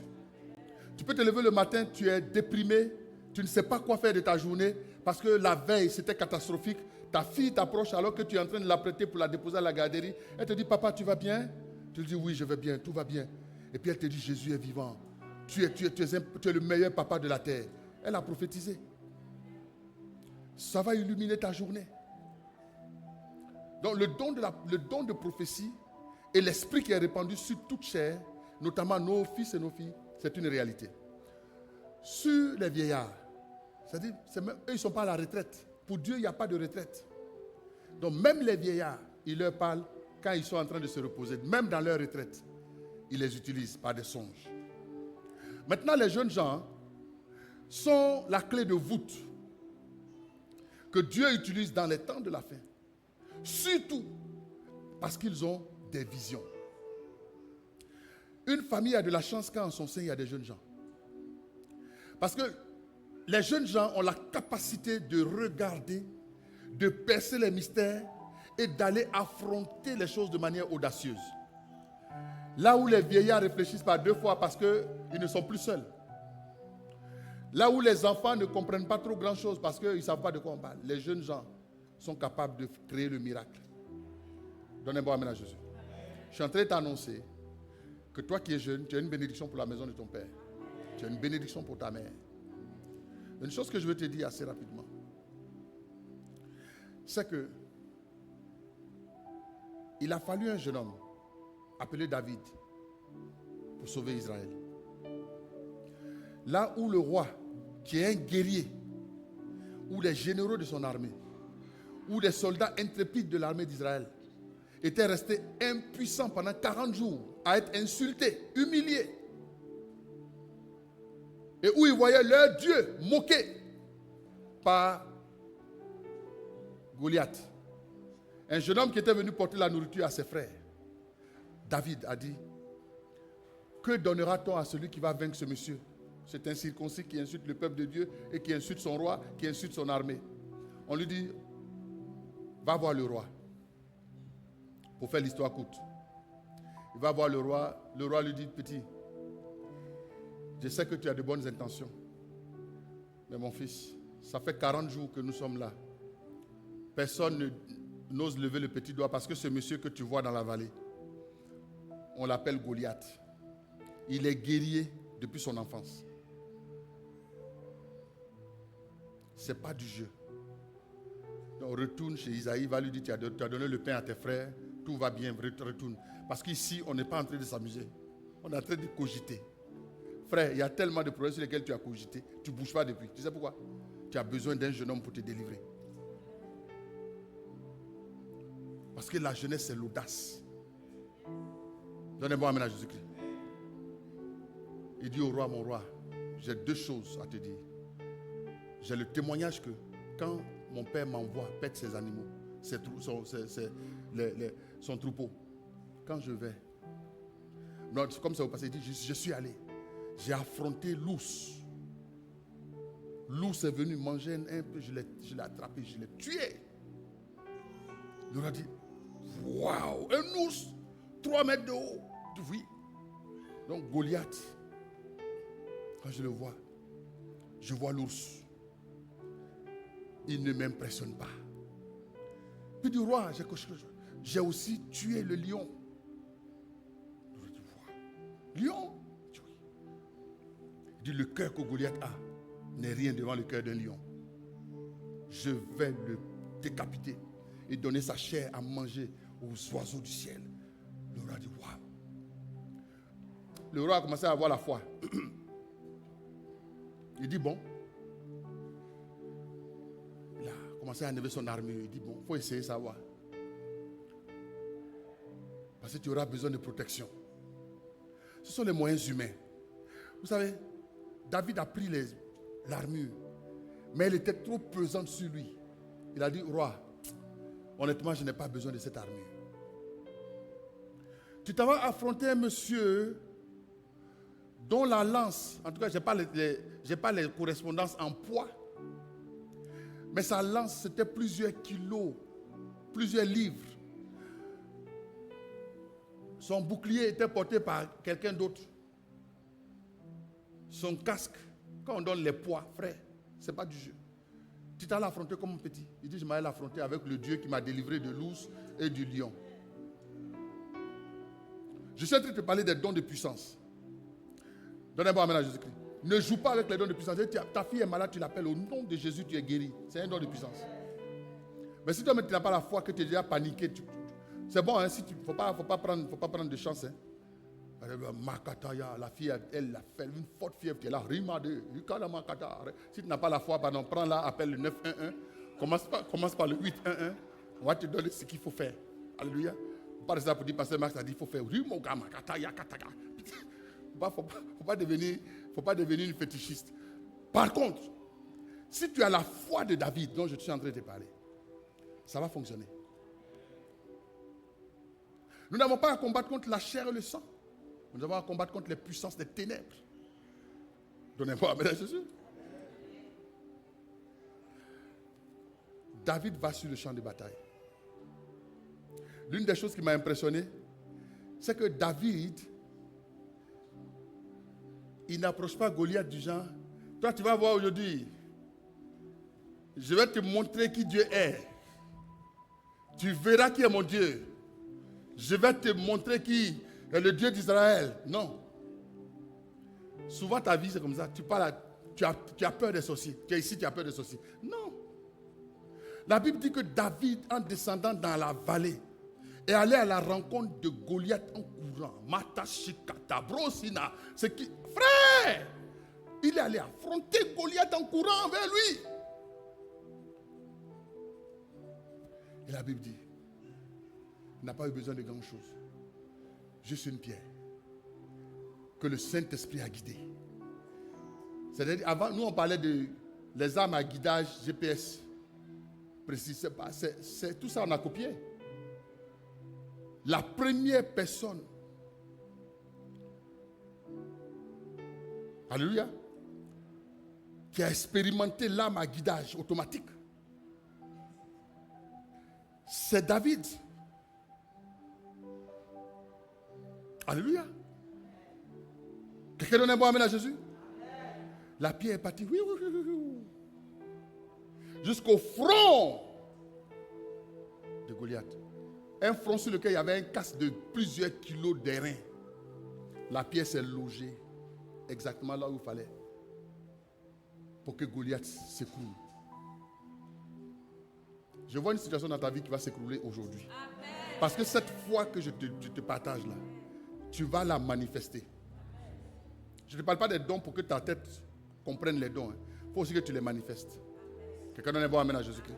Tu peux te lever le matin, tu es déprimé, tu ne sais pas quoi faire de ta journée parce que la veille c'était catastrophique. Ta fille t'approche alors que tu es en train de l'apprêter pour la déposer à la garderie. Elle te dit, papa, tu vas bien? Tu lui dis, oui, je vais bien, tout va bien. Et puis elle te dit, Jésus est vivant. Tu es le meilleur papa de la terre. Elle a prophétisé. Ça va illuminer ta journée. Donc le don de prophétie et l'esprit qui est répandu sur toute chair, notamment nos fils et nos filles, c'est une réalité. Sur les vieillards, c'est-à-dire, eux, ils ne sont pas à la retraite. Pour Dieu, il n'y a pas de retraite. Donc même les vieillards, il leur parle quand ils sont en train de se reposer. Même dans leur retraite, il les utilise par des songes. Maintenant, les jeunes gens sont la clé de voûte que Dieu utilise dans les temps de la fin. Surtout parce qu'ils ont des visions. Une famille a de la chance quand en son sein il y a des jeunes gens. Parce que les jeunes gens ont la capacité de regarder, de percer les mystères et d'aller affronter les choses de manière audacieuse. Là où les vieillards réfléchissent par deux fois parce qu'ils ne sont plus seuls. Là où les enfants ne comprennent pas trop grand-chose parce qu'ils ne savent pas de quoi on parle. Les jeunes gens sont capables de créer le miracle. Donnez un bon amen à Jésus. Je suis en train de t'annoncer que toi qui es jeune, tu as une bénédiction pour la maison de ton père. Tu as une bénédiction pour ta mère. Une chose que je veux te dire assez rapidement, c'est que il a fallu un jeune homme appelé David pour sauver Israël. Là où le roi, qui est un guerrier, ou les généraux de son armée, ou des soldats intrépides de l'armée d'Israël, étaient restés impuissants pendant 40 jours à être insultés, humiliés. Et où ils voyaient leur Dieu moqué par Goliath. Un jeune homme qui était venu porter la nourriture à ses frères. David a dit, que donnera-t-on à celui qui va vaincre ce monsieur? C'est un circoncis qui insulte le peuple de Dieu et qui insulte son roi, qui insulte son armée. On lui dit, va voir le roi. Pour faire l'histoire courte. Il va voir le roi lui dit, petit, je sais que tu as de bonnes intentions. Mais mon fils, ça fait 40 jours que nous sommes là. Personne n'ose lever le petit doigt parce que ce monsieur que tu vois dans la vallée, on l'appelle Goliath. Il est guerrier depuis son enfance. Ce n'est pas du jeu. Donc retourne chez Isaïe, va lui dire, tu as donné le pain à tes frères, tout va bien, retourne. Parce qu'ici, on n'est pas en train de s'amuser. On est en train de cogiter. Frère, il y a tellement de problèmes sur lesquels tu as cogité. Tu ne bouges pas depuis. Tu sais pourquoi? Tu as besoin d'un jeune homme pour te délivrer. Parce que la jeunesse, c'est l'audace. Donnez-moi un amen à Jésus-Christ. Il dit au roi, mon roi, j'ai deux choses à te dire. J'ai le témoignage que quand mon père m'envoie pète ses animaux, son troupeau, quand je vais, non, comme ça vous passez, il dit, je suis allé. J'ai affronté l'ours. L'ours est venu manger un peu, je l'ai attrapé, je l'ai tué. Il a dit, waouh, un ours, 3 mètres de haut. Oui. Donc Goliath, quand je le vois, je vois l'ours. Il ne m'impressionne pas. Puis du roi, j'ai aussi tué le lion. Il dit, wow. Lion? Il dit, le cœur que Goliath a n'est rien devant le cœur d'un lion. Je vais le décapiter et donner sa chair à manger aux oiseaux du ciel. Le roi dit, waouh. Le roi a commencé à avoir la foi. Il dit, bon. Il a commencé à enlever son armure. Il dit, bon, il faut essayer de savoir. Parce que tu auras besoin de protection. Ce sont les moyens humains. Vous savez, David a pris l'armure, mais elle était trop pesante sur lui. Il a dit, roi, honnêtement, je n'ai pas besoin de cette armure. Tu t'en vas affronter un monsieur dont la lance, en tout cas, je n'ai pas les correspondances en poids, mais sa lance, c'était plusieurs kilos, plusieurs livres. Son bouclier était porté par quelqu'un d'autre. Son casque, quand on donne les poids, frère, ce n'est pas du jeu. Tu t'as l'affronté comme un petit. Il dit, je m'allais l'affronter avec le Dieu qui m'a délivré de l'ours et du lion. Je suis en train de te parler des dons de puissance. Donne un bon amen à Jésus-Christ. Ne joue pas avec les dons de puissance. Ta fille est malade, tu l'appelles au nom de Jésus, tu es guéri. C'est un don de puissance. Mais si toi-même tu n'as pas la foi, que tu es déjà paniqué, c'est bon, il ne faut pas prendre de chance. Hein. La fille, elle a fait une forte fièvre, tu es là. Si tu n'as pas la foi, pardon, prends-la, appelle le 911. Commence par le 811. On va te donner ce qu'il faut faire. Alléluia. Pas de ça pour dire, pasteur Max a dit, il faut faire. Il ne faut pas devenir une fétichiste. Par contre, si tu as la foi de David, dont je suis en train de te parler, ça va fonctionner. Nous n'avons pas à combattre contre la chair et le sang. Nous avons à combattre contre les puissances des ténèbres. Donnez-moi amen à Jésus. David va sur le champ de bataille. L'une des choses qui m'a impressionné, c'est que David, il n'approche pas Goliath du genre, toi tu vas voir aujourd'hui, je vais te montrer qui Dieu est. Tu verras qui est mon Dieu. Je vais te montrer qui est le Dieu d'Israël. Non. Souvent ta vie c'est comme ça. Tu parles, tu as peur des sorciers. Tu es ici, tu as peur des sorciers. Non. La Bible dit que David, en descendant dans la vallée, est allé à la rencontre de Goliath en courant. Matashikata, Brosina. C'est qui? Frère! Il est allé affronter Goliath en courant vers lui. Et la Bible dit, il n'a pas eu besoin de grand chose. Juste une pierre. Que le Saint-Esprit a guidé. C'est-à-dire, avant, nous on parlait de les armes à guidage GPS. Précis, c'est tout ça on a copié. La première personne, alléluia, qui a expérimenté l'arme à guidage automatique, c'est David. Alléluia. Quelqu'un donne un bon amen à Jésus? La pierre est partie. Oui. Jusqu'au front de Goliath. Un front sur lequel il y avait un casque de plusieurs kilos d'airain. La pierre s'est logée exactement là où il fallait pour que Goliath s'écroule. Je vois une situation dans ta vie qui va s'écrouler aujourd'hui. Parce que cette foi que je te partage là, tu vas la manifester. Je ne te parle pas des dons pour que ta tête comprenne les dons. Il faut aussi que tu les manifestes. Quelqu'un donne un bon amen à Jésus-Christ.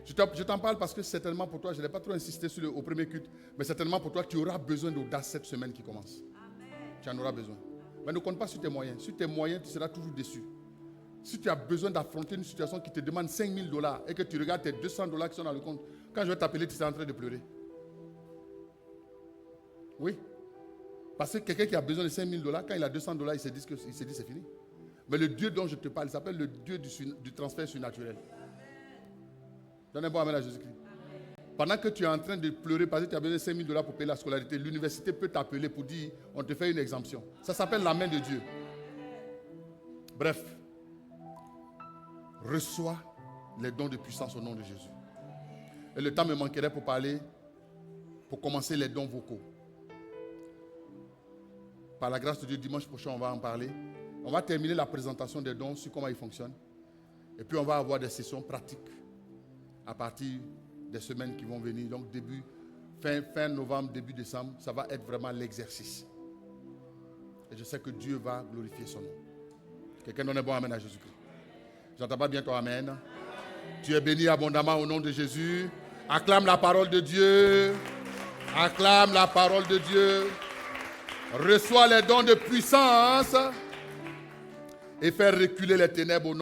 Je t'en parle parce que certainement pour toi, je n'ai pas trop insisté au premier culte, mais certainement pour toi, tu auras besoin d'audace cette semaine qui commence. Amen. Tu en auras besoin. Mais ne compte pas sur tes moyens. Sur tes moyens, tu seras toujours déçu. Si tu as besoin d'affronter une situation qui te demande $5,000 et que tu regardes tes $200 qui sont dans le compte, quand je vais t'appeler, tu seras en train de pleurer. Oui. Parce que quelqu'un qui a besoin de $5,000, quand il a $200, il se dit c'est fini. Mais le Dieu dont je te parle, il s'appelle le Dieu du transfert surnaturel. Donne un bon amen à Jésus-Christ. Pendant que tu es en train de pleurer parce que tu as besoin de $5,000 pour payer la scolarité, l'université peut t'appeler pour dire on te fait une exemption. Ça s'appelle la main de Dieu. Bref, reçois les dons de puissance au nom de Jésus. Et le temps me manquerait pour parler, pour commencer les dons vocaux. Par la grâce de Dieu, dimanche prochain, on va en parler. On va terminer la présentation des dons sur comment ils fonctionnent. Et puis on va avoir des sessions pratiques à partir des semaines qui vont venir. Donc fin novembre, début décembre, ça va être vraiment l'exercice. Et je sais que Dieu va glorifier son nom. Quelqu'un donne un bon amen à Jésus-Christ. J'entends pas bien ton amen. Amen. Tu es béni abondamment au nom de Jésus. Acclame la parole de Dieu. Acclame la parole de Dieu. Reçois les dons de puissance et faire reculer les ténèbres au nom